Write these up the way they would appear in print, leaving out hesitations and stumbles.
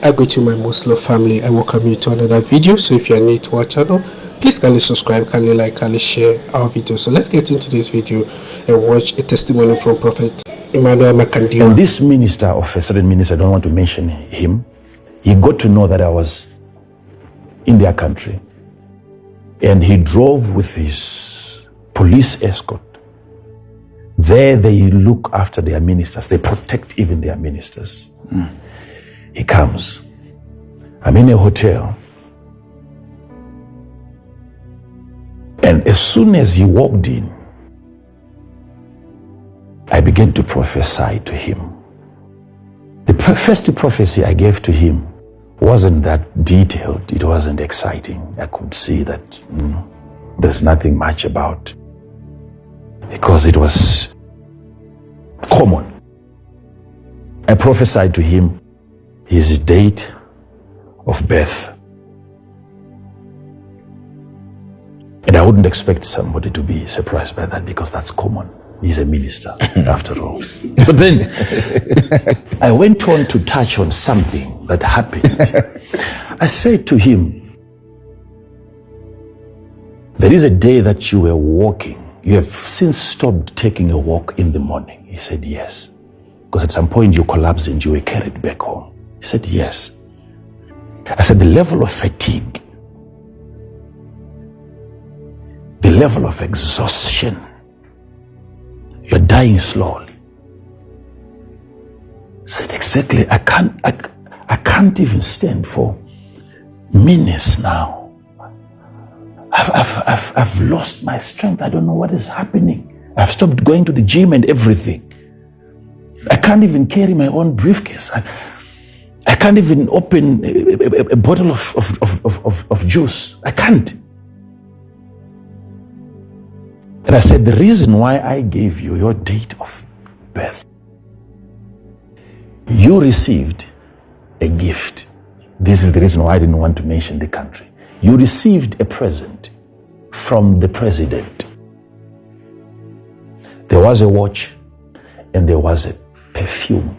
I greet you, my most loved family. I welcome you to another video. So if you are new to our channel, please kindly subscribe, kindly like, kindly share our video. So let's get into this video and watch a testimony from Prophet Makandiwa. And this minister of a certain minister, I don't want to mention him, he got to know that I was in their country, and he drove with his police escort. There they look after their ministers. They protect even their ministers. He comes. I'm in a hotel. And as soon as he walked in, I began to prophesy to him. The first prophecy I gave to him wasn't that detailed. It wasn't exciting. I could see that there's nothing much about, because it was common. I prophesied to him his date of birth. And I wouldn't expect somebody to be surprised by that, because that's common. He's a minister, after all. But then I went on to touch on something that happened. I said to him, there is a day that you were walking. You have since stopped taking a walk in the morning. He said, yes. Because at some point you collapsed and you were carried back home. He said, yes. I said, the level of fatigue, the level of exhaustion, you're dying slowly. I said, exactly. I can't even stand for minutes now. I've lost my strength. I don't know what is happening. I've stopped going to the gym and everything. I can't even carry my own briefcase. I can't even open a bottle of juice. I can't. And I said, the reason why I gave you your date of birth, you received a gift. This is the reason why I didn't want to mention the country. You received a present from the president. There was a watch and there was a perfume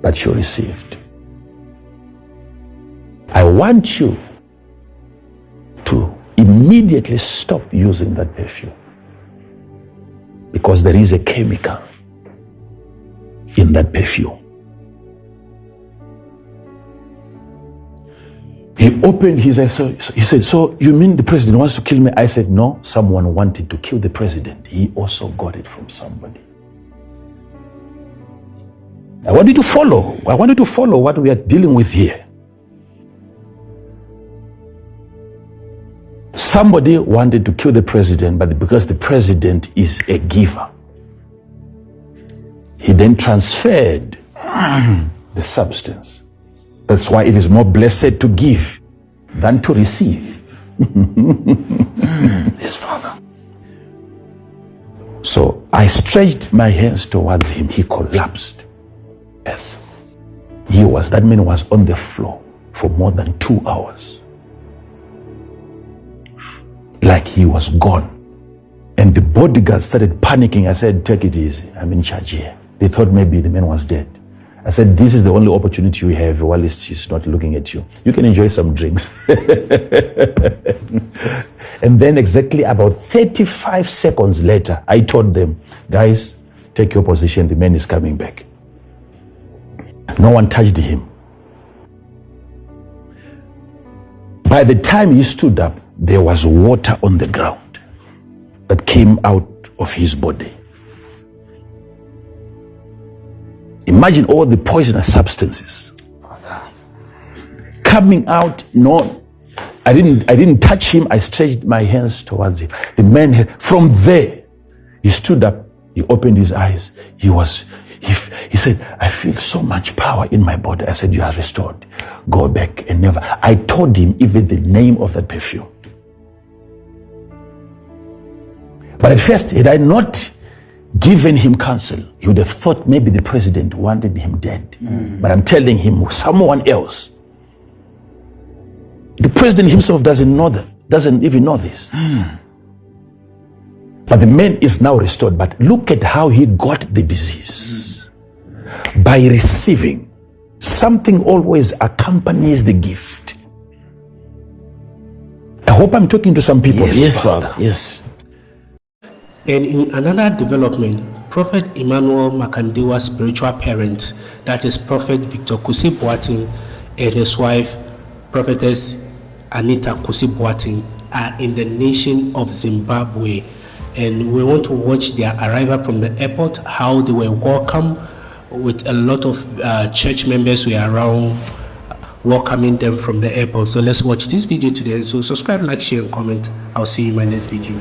that you received. I want you to immediately stop using that perfume, because there is a chemical in that perfume. He opened his eyes. So he said, so you mean the president wants to kill me? I said, no, someone wanted to kill the president. He also got it from somebody. I want you to follow. I want you to follow what we are dealing with here. Somebody wanted to kill the president, but because the president is a giver, he then transferred the substance. That's why it is more blessed to give than to receive. Yes, Father. So I stretched my hands towards him. He collapsed. Earth. That man was on the floor for more than 2 hours. Like he was gone. And the bodyguards started panicking. I said, take it easy. I'm in charge here. They thought maybe the man was dead. I said, this is the only opportunity you have while he's not looking at you. You can enjoy some drinks. And then exactly about 35 seconds later, I told them, guys, take your position. The man is coming back. No one touched him. By the time he stood up, there was water on the ground that came out of his body. Imagine all the poisonous substances coming out. No, I didn't touch him. I stretched my hands towards him. The man, from there, he stood up. He opened his eyes. He said, I feel so much power in my body. I said, you are restored. Go back and never. I told him even the name of that perfume. But at first, had I not given him counsel, he would have thought maybe the president wanted him dead. But I'm telling him, someone else. The president himself doesn't even know this. But the man is now restored. But look at how he got the disease. By receiving something always accompanies the gift. I hope I'm talking to some people. Yes, Father. Yes. And in another development, Prophet Emmanuel Makandiwa's spiritual parents, that is Prophet Victor Kusi Boateng and his wife, Prophetess Anita Kusi Boateng, are in the nation of Zimbabwe. And we want to watch their arrival from the airport, how they were welcomed with a lot of church members who are around welcoming them from the airport. So let's watch this video today. So subscribe, like, share, and comment. I'll see you in my next video.